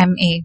MA।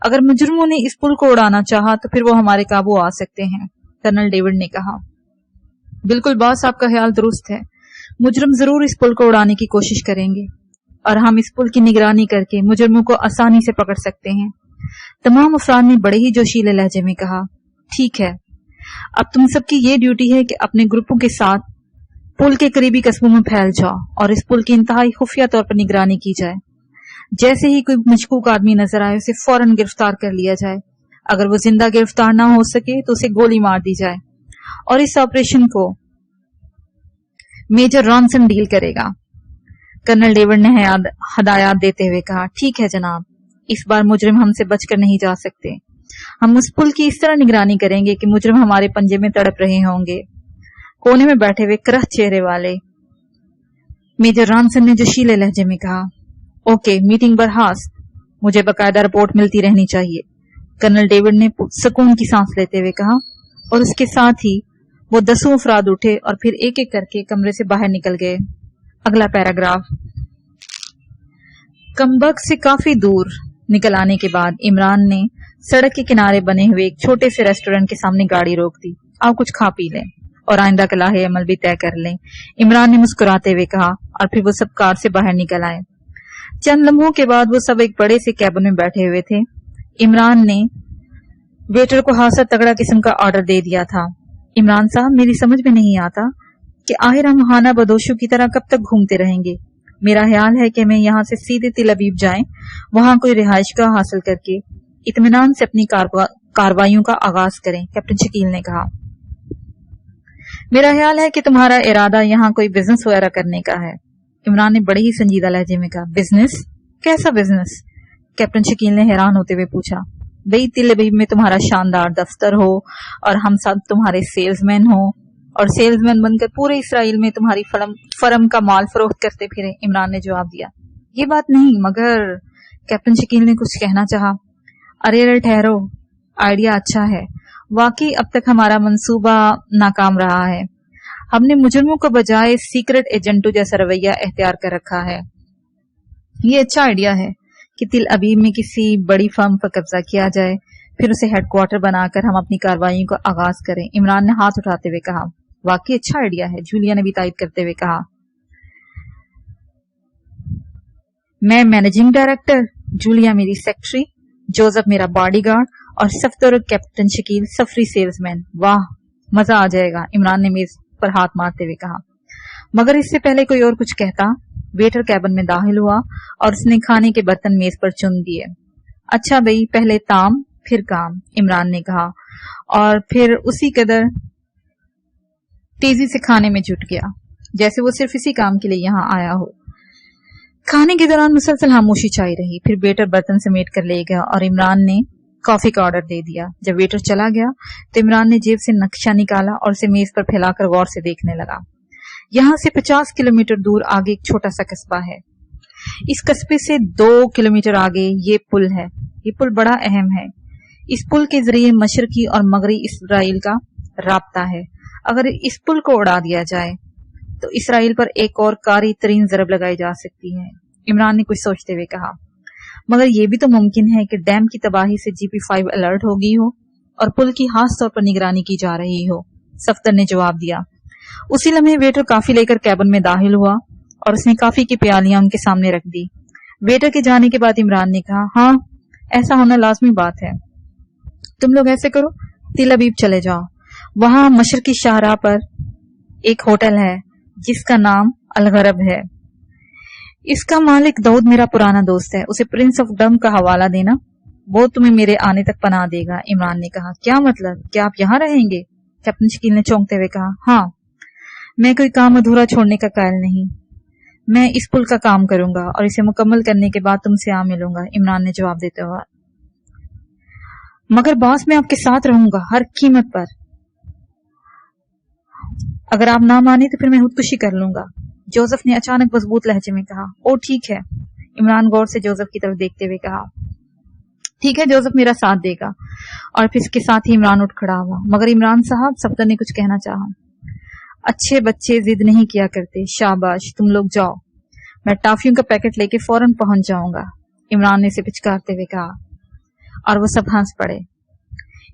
اگر مجرموں نے اس پل کو اڑانا چاہا تو پھر وہ ہمارے قابو آ سکتے ہیں، کرنل ڈیوڈ نے کہا۔ بالکل باس، آپ کا خیال درست ہے، مجرم ضرور اس پل کو اڑانے کی کوشش کریں گے اور ہم اس پل کی نگرانی کر کے مجرموں کو آسانی سے پکڑ سکتے ہیں۔ تمام افراد نے بڑے ہی جوشیلے لہجے میں کہا، ٹھیک ہے، اب تم سب کی یہ ڈیوٹی ہے کہ اپنے گروپوں کے ساتھ پل کے قریبی قصبوں میں پھیل جاؤ اور اس پل کی انتہائی خفیہ طور پر نگرانی کی جائے۔ جیسے ہی کوئی مشکوک آدمی نظر آئے اسے فوراً گرفتار کر لیا جائے، اگر وہ زندہ گرفتار نہ ہو سکے تو اسے گولی مار دی جائے، اور اس آپریشن کو میجر رانسن ڈیل کرے گا۔ کرنل ڈیوڈ نے ہدایات دیتے ہوئے کہا، ٹھیک ہے جناب، اس بار مجرم ہم سے بچ کر نہیں جا سکتے۔ ہم اس پل کی اس طرح نگرانی کریں گے کہ مجرم ہمارے پنجے میں تڑپ رہے ہوں گے۔ کونے میں بیٹھے ہوئے کرہ چہرے والے میجر رانسن نے جوشیلے لہجے میں کہا، اوکے، میٹنگ برخاست، مجھے باقاعدہ رپورٹ ملتی رہنی چاہیے۔ کرنل ڈیوڈ نے سکون کی سانس لیتے ہوئے کہا، اور اس کے ساتھ ہی وہ 10 افراد اٹھے اور پھر ایک ایک کر کے کمرے سے باہر نکل گئے۔ اگلا پیراگراف۔ کمبک سے کافی دور نکل آنے کے بعد عمران نے سڑک کے کنارے بنے ہوئے ایک چھوٹے سے ریسٹورینٹ کے سامنے گاڑی روک دی۔ آؤ کچھ کھا پی لیں اور آئندہ کا لاحِ عمل بھی طے کر لیں، عمران نے مسکراتے ہوئے کہا، اور پھر وہ سب کار سے باہر نکل آئے۔ چند لمحوں کے بعد وہ سب ایک بڑے سے کیبن میں بیٹھے ہوئے تھے۔ عمران نے ویٹر کو خاصا تگڑا قسم کا آرڈر دے دیا تھا۔ عمران صاحب، میری سمجھ میں نہیں آتا کہ آخر ہم خانہ بدوشوں کی طرح کب تک گھومتے رہیں گے۔ میرا خیال ہے کہ میں یہاں سے سیدھے تل ابیب جائیں، وہاں کوئی رہائش گاہ حاصل کر کے اطمینان سے اپنی کاروائیوں کا آغاز کریں، کیپٹن شکیل نے کہا۔ میرا خیال ہے کہ تمہارا ارادہ یہاں کوئی بزنس وغیرہ کرنے کا ہے، عمران نے بڑے ہی سنجیدہ لہجے میں کہا۔ بزنس؟ کیسا بزنس؟ کیپٹن شکیل نے حیران ہوتے ہوئے پوچھا۔ بھئی تل ابیب میں تمہارا شاندار دفتر ہو اور ہم سب تمہارے سیلز مین ہوں اور سیلز مین بن کر پورے اسرائیل میں تمہاری فرم کا مال فروخت کرتے پھرے، عمران نے جواب دیا۔ یہ بات نہیں، مگر کیپٹن شکیل نے کچھ کہنا چاہا۔ ارے ٹھہرو، آئیڈیا اچھا ہے، واقعی اب تک ہمارا منصوبہ ناکام رہا ہے۔ ہم نے مجرموں کو بجائے سیکرٹ ایجنٹوں جیسا رویہ اختیار کر رکھا ہے۔ یہ اچھا آئیڈیا ہے کہ تل ابیب میں کسی بڑی فرم پر قبضہ کیا جائے، پھر اسے ہیڈ کوارٹر بنا کر ہم اپنی کارروائیوں کو آغاز کریں، عمران نے ہاتھ اٹھاتے ہوئے کہا۔ واقعی اچھا آئیڈیا ہے، جولیا نے بھی تائید کرتے ہوئے کہا۔ میں مینیجنگ ڈائریکٹر، جولیا میری سیکرٹری، جوزف میرا باڈی گارڈ اور صفدر کیپٹن شکیل سفری سیلز مین۔ واہ، مزہ آ جائے گا، عمران نے میز پر ہاتھ مارتے ہوئے کہا۔ مگر اس سے پہلے کوئی اور کچھ کہتا، ویٹر کیبن میں داخل ہوا اور اس نے کھانے کے برتن میز پر چن دیے۔ اچھا بھئی، پہلے تام پھر کام، عمران نے کہا، اور پھر اسی قدر تیزی سے کھانے میں جٹ گیا جیسے وہ صرف اسی کام کے لیے یہاں آیا ہو۔ کھانے کے دوران مسلسل خاموشی چھائی رہی، پھر ویٹر برتن سمیٹ کر لے گیا اور عمران نے کافی کا آرڈر دے دیا۔ جب ویٹر چلا گیا تو عمران نے جیب سے نقشہ نکالا اور اسے میز پر پھیلا کر غور سے دیکھنے لگا۔ یہاں سے 50 کلومیٹر دور آگے ایک چھوٹا سا قصبہ ہے۔ اس قصبے سے 2 کلومیٹر آگے یہ پل ہے۔ یہ پل بڑا اہم ہے۔ اس پل کے ذریعے مشرقی اور مغربی اسرائیل کا رابطہ ہے۔ اگر اس پل کو اڑا دیا جائے تو اسرائیل پر ایک اور کاری ترین ضرب لگائی جا سکتی ہے، عمران نے کچھ سوچتے ہوئے کہا۔ مگر یہ بھی تو ممکن ہے کہ ڈیم کی تباہی سے GP5 الرٹ ہو گئی ہو اور پل کی خاص طور پر نگرانی کی جا رہی ہو، صفدر نے جواب دیا۔ اسی لمحے ویٹر کافی لے کر کیبن میں داخل ہوا اور اس نے کافی کی پیالیاں ان کے سامنے رکھ دی۔ ویٹر کے جانے کے بعد عمران نے کہا، ہاں ایسا ہونا لازمی بات ہے۔ تم لوگ ایسے کرو، تل ابیب چلے جاؤ، وہاں مشرقی شاہراہ پر ایک ہوٹل ہے جس کا نام الغرب ہے۔ اس کا مالک داؤد میرا پرانا دوست ہے، اسے پرنس آف ڈم کا حوالہ دینا، وہ تمہیں میرے آنے تک پناہ دے گا۔ عمران نے کہا، کیا مطلب، کیا آپ یہاں رہیں گے؟ کیپٹن شکیل نے چونکتے ہوئے کہا، ہاں، میں کوئی کام ادھورا چھوڑنے کا قائل نہیں، میں اس پل کا کام کروں گا اور اسے مکمل کرنے کے بعد تم سے آ ملوں گا، عمران نے جواب دیتے ہوئے۔ مگر باس، میں آپ کے ساتھ رہوں گا ہر قیمت پر، اگر آپ نہ مانے تو پھر میں خودکشی کر لوں گا، جوزف نے اچانک مضبوط لہجے میں کہا۔ او ٹھیک ہے، عمران غور سے جوزف کی طرف دیکھتے ہوئے کہا۔ ٹھیک ہے، جوزف میرا ساتھ دے گا، اور پھر اس کے ساتھ ہی عمران اٹھ کھڑا ہوا۔ مگر عمران صاحب، صفدر نے کچھ کہنا چاہا۔ اچھے بچے ضد نہیں کیا کرتے، شاباش، تم لوگ جاؤ، میں ٹافیوں کا پیکٹ لے کے فوراً پہنچ جاؤں گا، عمران نے اسے پچکارتے ہوئے کہا۔ اور وہ سب ہنس پڑے۔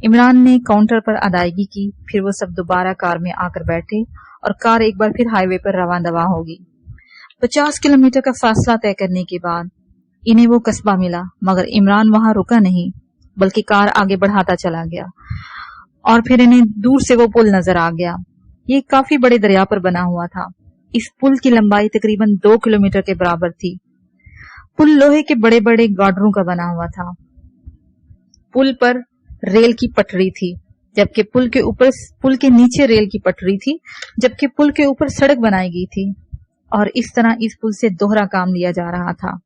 عمران نے کاؤنٹر پر ادائیگی کی، پھر وہ سب دوبارہ کار میں آ کر بیٹھے اور کار ایک بار پھر ہائی وے پر رواں دواں ہوگی۔ 50 کلومیٹر کا فاصلہ طے کرنے کے بعد انہیں وہ قصبہ ملا، مگر عمران وہاں رکا نہیں بلکہ کار آگے بڑھاتا چلا گیا، اور پھر انہیں دور سے وہ پل نظر آ گیا۔ یہ کافی بڑے دریا پر بنا ہوا تھا۔ اس پل کی لمبائی تقریباً 2 کلومیٹر کے برابر تھی۔ پل لوہے کے بڑے بڑے گارڈروں کا بنا ہوا تھا۔ پل پر ریل کی پٹری تھی، جبکہ پل کے نیچے ریل کی پٹری تھی، جبکہ پل کے اوپر سڑک بنائی گئی تھی، اور اس طرح اس پل سے دوہرا کام لیا جا رہا تھا۔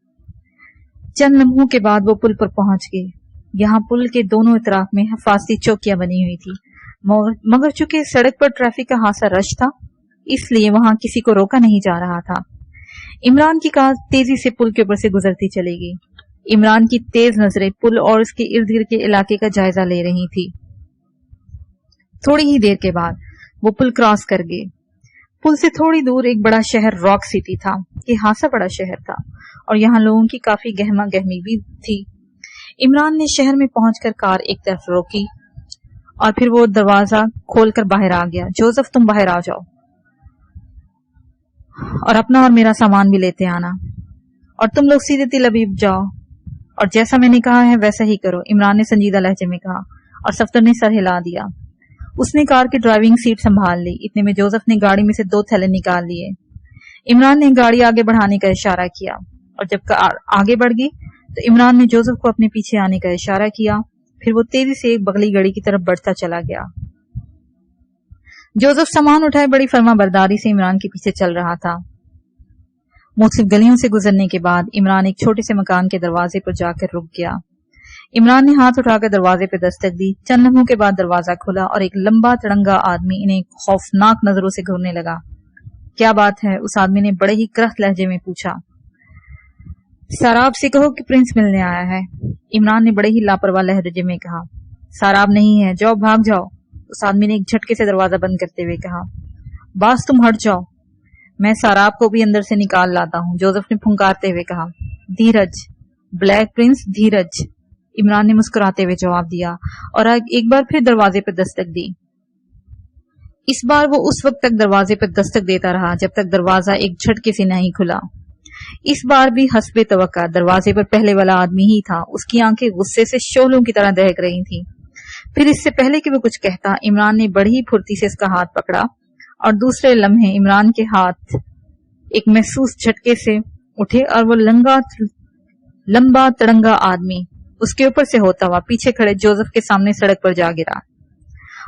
چند لمحوں کے بعد وہ پل پر پہنچ گئے۔ یہاں پل کے دونوں اطراف میں حفاظتی چوکیاں بنی ہوئی تھی، مگر چونکہ سڑک پر ٹریفک کا خاصا رش تھا اس لیے وہاں کسی کو روکا نہیں جا رہا تھا۔ عمران کی کار تیزی سے پل کے اوپر سے گزرتی چلی گئی۔ عمران کی تیز نظریں پل اور اس کے ارد گرد کے علاقے کا جائزہ لے رہی تھی۔ تھوڑی ہی دیر کے بعد وہ پل کراس کر گئے۔ پل سے تھوڑی دور ایک بڑا شہر راک سٹی تھا۔ یہ خاصا بڑا شہر تھا اور یہاں لوگوں کی کافی گہما گہمی بھی تھی۔ عمران نے شہر میں پہنچ کر کار ایک طرف روکی اور پھر وہ دروازہ کھول کر باہر آ گیا۔ جوزف تم باہر آ جاؤ اور اپنا اور میرا سامان بھی لیتے آنا، اور تم لوگ سیدھے تل ابیب جاؤ اور جیسا میں نے کہا ہے ویسا ہی کرو، عمران نے سنجیدہ لہجے میں کہا، اور صفدر نے سر ہلا دیا۔ اس نے کار کی ڈرائیونگ سیٹ سنبھال لی۔ اتنے میں جوزف نے گاڑی میں سے 2 تھیلے نکال لیے۔ عمران نے گاڑی آگے بڑھانے کا اشارہ کیا، اور جب کار آگے بڑھ گئی تو عمران نے جوزف کو اپنے پیچھے آنے کا اشارہ کیا، پھر وہ تیزی سے ایک بغلی گڑی کی طرف بڑھتا چلا گیا۔ جوزف سامان اٹھائے بڑی فرما برداری سے عمران کے پیچھے چل رہا تھا۔ مختلف گلیوں سے گزرنے کے بعد عمران ایک چھوٹے سے مکان کے دروازے پر جا کر رک گیا۔ عمران نے ہاتھ اٹھا کر دروازے پہ دستک دی۔ چند لمحوں کے بعد دروازہ کھلا اور ایک لمبا تڑنگا آدمی انہیں خوفناک نظروں سے گھورنے لگا۔ کیا بات ہے؟ اس آدمی نے بڑے ہی کرخت لہجے میں پوچھا۔ ساراب سے کہو کہ پرنس ملنے آیا ہے، عمران نے بڑے ہی لاپرواہ لہجے میں کہا۔ ساراب نہیں ہے، جاؤ بھاگ جاؤ، اس آدمی نے ایک جھٹکے سے دروازہ بند کرتے ہوئے کہا۔ باس تم ہٹ جاؤ، میں ساراب کو بھی اندر سے نکال لاتا ہوں، جوزف نے پھنکارتے ہوئے کہا۔ دھیرج بلیک پرنس، دھیرج، عمران نے مسکراتے ہوئے جواب دیا اور ایک بار پھر دروازے پر دستک دی۔ اس بار وہ اس وقت تک دروازے پر دستک دیتا رہا جب تک دروازہ ایک جھٹکے سے نہیں کھلا۔ اس بار بھی حسب توقع دروازے پر پہلے والا آدمی ہی تھا۔ اس کی آنکھیں غصے سے شعلوں کی طرح دہک رہی تھیں۔ پھر اس سے پہلے کہ وہ کچھ کہتا، عمران نے بڑی پھرتی سے اس کا ہاتھ پکڑا اور دوسرے لمحے عمران کے ہاتھ ایک محسوس جھٹکے سے اٹھے اور وہ لمبا تڑنگا آدمی اس کے اوپر سے ہوتا ہوا پیچھے کھڑے جوزف کے سامنے سڑک پر جا گرا،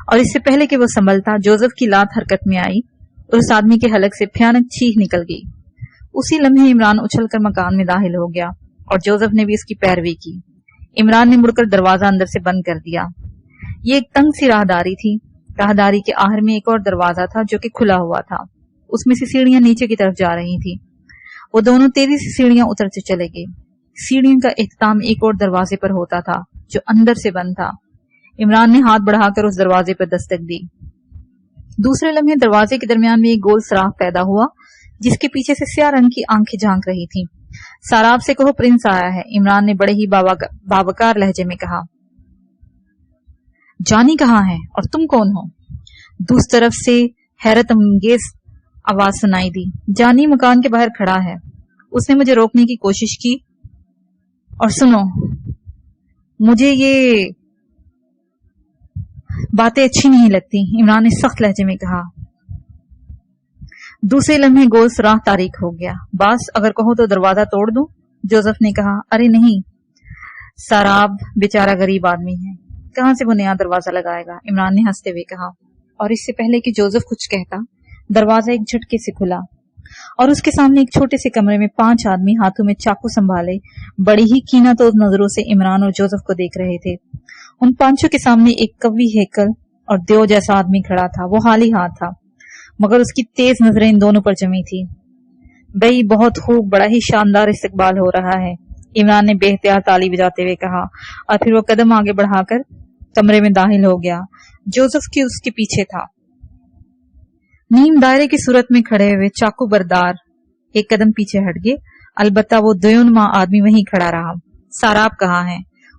اور اس سے پہلے کہ وہ سنبھلتا جوزف کی لات حرکت میں آئی اور اس آدمی کے حلق سے بھیانک چیخ نکل گئی۔ اسی لمحے عمران اچھل کر مکان میں داخل ہو گیا اور جوزف نے بھی اس کی پیروی کی۔ عمران نے مڑ کر دروازہ اندر سے بند کر دیا۔ یہ ایک تنگ سی راہداری تھی۔ راہداری کے آخر میں ایک اور دروازہ تھا جو کہ کھلا ہوا تھا۔ اس میں سے سیڑھیاں نیچے کی طرف جا رہی تھی۔ وہ دونوں تیزی سے سیڑھیاں اترتے چلے گئے۔ سیڑھیوں کا اختتام ایک اور دروازے پر ہوتا تھا جو اندر سے بند تھا۔ عمران نے ہاتھ بڑھا کر اس دروازے پر دستک دی۔ دوسرے لمحے دروازے کے درمیان میں ایک گول سوراخ پیدا ہوا جس کے پیچھے سے سیاہ رنگ کی آنکھیں جھانک رہی تھیں۔ ساراب سے کہو پرنس آیا ہے، عمران نے بڑے ہی باوقار لہجے میں کہا۔ جانی کہاں ہے اور تم کون ہو؟ دوسری طرف سے حیرت انگیز آواز سنائی دی۔ جانی مکان کے باہر کھڑا ہے، اس نے مجھے روکنے کی کوشش کی، اور سنو مجھے یہ باتیں اچھی نہیں لگتی، عمران نے سخت لہجے میں کہا۔ دوسرے لمحے گول سوراخ تاریک ہو گیا۔ باس اگر کہو تو دروازہ توڑ دوں، جوزف نے کہا۔ ارے نہیں، ساراب بیچارہ غریب آدمی ہے، کہاں سے وہ نیا دروازہ لگائے گا، عمران نے ہنستے ہوئے کہا۔ اور اس سے پہلے کہ جوزف کچھ کہتا دروازہ ایک جھٹکے سے کھلا اور اس کے سامنے ایک چھوٹے سے کمرے میں 5 آدمی ہاتھوں میں چاقو سنبھالے بڑی ہی کینہ-توز نظروں سے عمران اور جوزف کو دیکھ رہے تھے۔ ان 5 کے سامنے ایک قوی ہیکل اور دیو جیسا آدمی کھڑا تھا۔ وہ خالی ہاتھ تھا مگر اس کی تیز نظریں ان دونوں پر جمی تھی۔ بھئی بہت خوب، بڑا ہی شاندار استقبال ہو رہا ہے، عمران نے بے اختیار تالی بجاتے ہوئے کہا، اور پھر وہ قدم آگے بڑھا کر کمرے میں داخل ہو گیا۔ جوزف کی اس کے پیچھے تھا، نیم دائرے کی صورت میں کھڑے ہوئے چاقو بردار ایک قدم پیچھے ہٹ گئے، البتہ وہ دیونما آدمی وہیں کھڑا رہا۔ ساراب کہاں ہے؟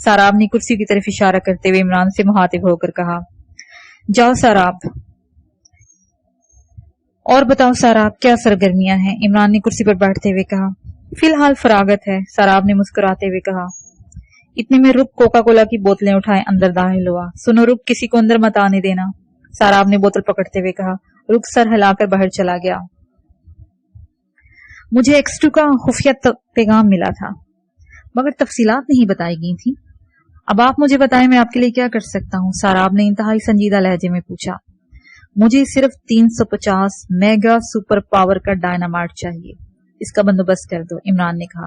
ساراب نے کرسی کی طرف اشارہ کرتے ہوئے عمران سے مخاطب ہو کر کہا، جاؤ ساراب، اور بتاؤ ساراب کیا سرگرمیاں ہیں؟ عمران نے کرسی پر بیٹھتے ہوئے کہا، فی الحال فراغت ہے۔ ساراب نے مسکراتے ہوئے کہا۔ اتنے میں رک کوکا کولا کی بوتلیں اٹھائے اندر داخل ہوا۔ سنو رک، کسی کو اندر مت آنے دینا، ساراب نے بوتل پکڑتے ہوئے کہا۔ رک سر ہلا کر باہر چلا گیا۔ مجھے ایکس2 کا خفیہ پیغام ملا تھا مگر تفصیلات نہیں بتائی گئی تھی۔ اب آپ مجھے بتائیں میں آپ کے لیے کیا کر سکتا ہوں؟ ساراب نے انتہائی سنجیدہ لہجے میں پوچھا۔ مجھے صرف 350 میگا سپر پاور کا ڈائنامائٹ چاہیے، اس کا بندوبست کر دو، عمران نے کہا۔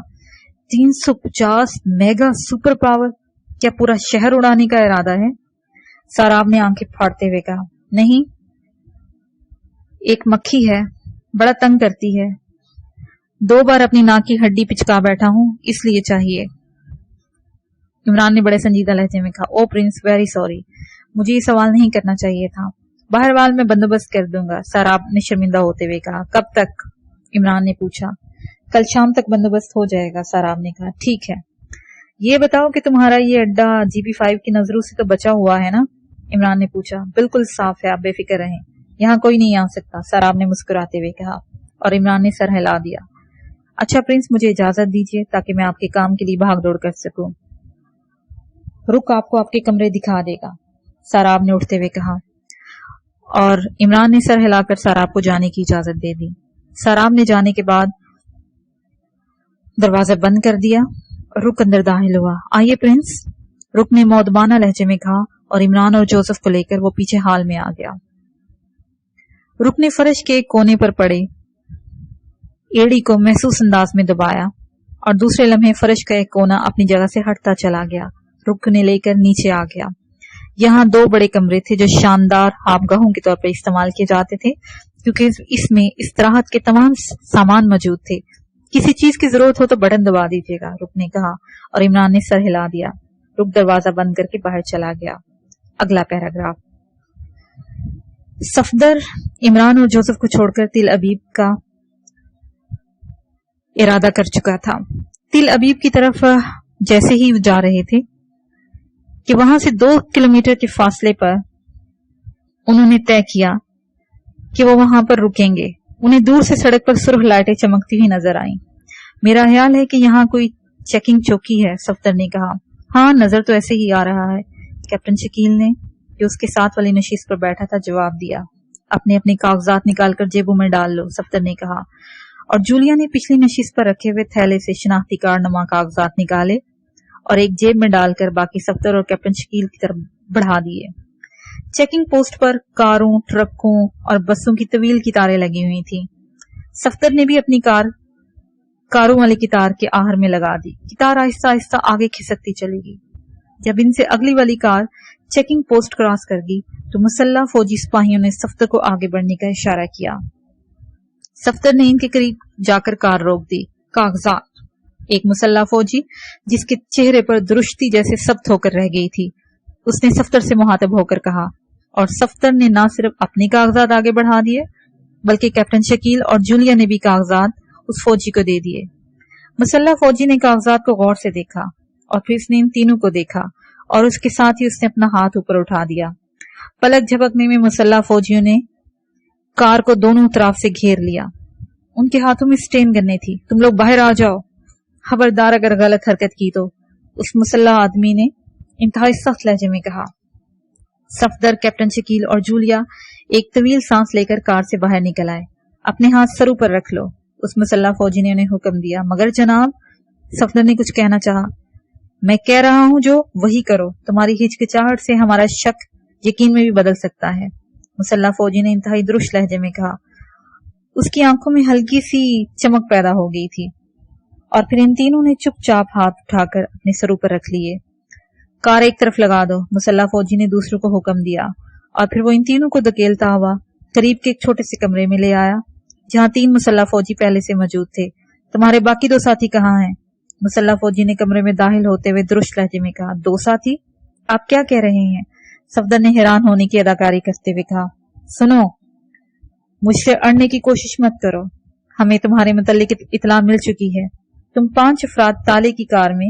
350 میگا سپر پاور؟ کیا پورا شہر اڑانے کا ارادہ ہے؟ ساراب نے آنکھیں پھاڑتے ہوئے کہا، نہیں، ایک مکھی ہے، بڑا تنگ کرتی ہے، 2 بار اپنی ناک کی ہڈی پچکا بیٹھا ہوں، اس لیے چاہیے۔ عمران نے بڑے سنجیدہ لہجے میں کہا، او پرنس، ویری سوری، مجھے یہ سوال نہیں کرنا چاہیے تھا، بہرحال میں بندوبست کر دوں گا، ساراب نے شرمندہ ہوتے ہوئے کہا۔ کب تک؟ عمران نے پوچھا۔ کل شام تک بندوبست ہو جائے گا، ساراب نے کہا۔ ٹھیک ہے، یہ بتاؤ کہ تمہارا یہ اڈا GP5 کی نظروں سے تو بچا ہوا ہے نا؟ عمران نے پوچھا۔ بالکل صاف ہے، آپ بے فکر رہیں، یہاں کوئی نہیں آ سکتا، ساراب نے مسکراتے ہوئے کہا، اور عمران نے سر ہلا دیا۔ اچھا پرنس، مجھے اجازت دیجیے تاکہ میں آپ کے کام کے لیے بھاگ دوڑ کر سکوں۔ رک آپ کو آپ کے کمرے دکھا دے گا، ساراب نے اٹھتے ہوئے کہا، اور عمران نے سر ہلا کر ساراب کو جانے کی اجازت دے دی۔ ساراب نے جانے کے بعد دروازہ بند کر دیا اور رک اندر داخل ہوا۔ آئیے پرنس، رک نے مؤدبانہ لہجے میں کہا، اور عمران اور جوزف کو لے کر وہ پیچھے ہال میں آ گیا۔ رک نے فرش کے ایک کونے پر پڑے ایڑی کو محسوس انداز میں دبایا اور دوسرے لمحے فرش کا ایک کونا اپنی جگہ سے ہٹتا چلا گیا۔ رک نے لے کر نیچے آ گیا۔ یہاں 2 بڑے کمرے تھے جو شاندار خوابگاہوں کے طور پر استعمال کیے جاتے تھے، کیونکہ اس میں استراحت کے تمام سامان موجود تھے۔ کسی چیز کی ضرورت ہو تو بٹن دبا دیجیے گا، رک نے کہا، اور عمران نے سر ہلا دیا۔ رک دروازہ بند کر کے باہر چلا گیا۔ اگلا پیراگراف۔ صفدر عمران اور جوزف کو چھوڑ کر تل ابیب کا ارادہ کر چکا تھا۔ تل ابیب کی طرف جیسے ہی جا رہے تھے کہ وہاں سے 2 کلومیٹر کے فاصلے پر انہوں نے طے کیا کہ وہ وہاں پر رکیں گے۔ انہیں دور سے سڑک پر سرخ لائٹیں چمکتی ہوئی نظر آئیں۔ میرا خیال ہے کہ یہاں کوئی چیکنگ چوکی ہے، صفدر نے کہا۔ ہاں، نظر تو ایسے ہی آ رہا ہے، کیپٹن شکیل نے جو اس کے ساتھ والی نشست پر بیٹھا تھا جواب دیا۔ اپنے کاغذات نکال کر جیبوں میں ڈال لو، صفدر نے کہا، اور جولیا نے پچھلی نشست پر رکھے ہوئے تھیلے سے شناختی کارڈ نما کاغذات نکالے اور ایک جیب میں ڈال کر باقی صفدر اور کیپٹن شکیل کی طرف بڑھا دیے۔ چیکنگ پوسٹ پر کاروں، ٹرکوں اور بسوں کی طویل قطاریں لگی ہوئی تھیں۔ صفدر نے بھی اپنی کاروں والی قطار کے آخر میں لگا دی۔ قطار آہستہ آہستہ آگے کھسکتی چلی گئی۔ جب ان سے اگلی والی کار چیکنگ پوسٹ کراس کر گئی تو مسلح فوجی سپاہیوں نے صفدر کو آگے بڑھنے کا اشارہ کیا۔ صفدر نے ان کے قریب جا کر کار روک دی۔ کاغذات۔ ایک مسلح فوجی جس کے چہرے پر درشتی جیسے ثبت ہو کر رہ گئی تھی، اس نے صفدر سے مخاطب ہو کر کہا، اور صفدر نے نہ صرف اپنے کاغذات آگے بڑھا دیے بلکہ کیپٹن شکیل اور جولیا نے بھی کاغذات اس فوجی کو دے دیے۔ مسلح فوجی نے کاغذات کو غور سے دیکھا اور پھر اس نے ان تینوں کو دیکھا اور اس کے ساتھ ہی اس نے اپنا ہاتھ اوپر اٹھا دیا۔ پلک جھپکنے میں مسلح فوجیوں نے کار کو دونوں طرف سے گھیر لیا۔ ان کے ہاتھوں میں اسٹین گنیں تھی۔ تم لوگ باہر آ جاؤ، خبردار اگر غلط حرکت کی تو، اس مسلح آدمی نے انتہائی سخت لہجے میں کہا۔ صفدر، کیپٹن شکیل اور جولیا ایک طویل سانس لے کر کار سے باہر نکل آئے۔ اپنے ہاتھ سروں پر رکھ لو، اس مسلح فوجی نے انہیں حکم دیا۔ مگر جناب، صفدر نے کچھ کہنا چاہا۔ میں کہہ رہا ہوں جو وہی کرو، تمہاری ہچکچاہٹ سے ہمارا شک یقین میں بھی بدل سکتا ہے، مسلح فوجی نے انتہائی درشت لہجے میں کہا۔ اس کی آنکھوں میں ہلکی سی چمک پیدا ہو گئی تھی، اور پھر ان تینوں نے چپ چاپ ہاتھ اٹھا کر اپنے سروں پر رکھ لیے۔ کار ایک طرف لگا دو، مسلح فوجی نے دوسروں کو حکم دیا، اور پھر وہ ان تینوں کو دھکیلتا ہوا قریب کے ایک چھوٹے سے کمرے میں لے آیا جہاں 3 مسلح فوجی پہلے سے موجود تھے۔ تمہارے باقی 2 ساتھی کہاں ہیں؟ مسلح فوجی نے کمرے میں داخل ہوتے ہوئے درشت لہجے میں کہا۔ 2 ساتھی؟ آپ کیا کہہ رہے ہیں؟ صفدر نے حیران ہونے کی اداکاری کرتے ہوئے کہا۔ سنو، مجھ سے اڑنے کی کوشش مت کرو، ہمیں تمہارے متعلق اطلاع مل چکی ہے۔ تم 5 افراد تالے کی کار میں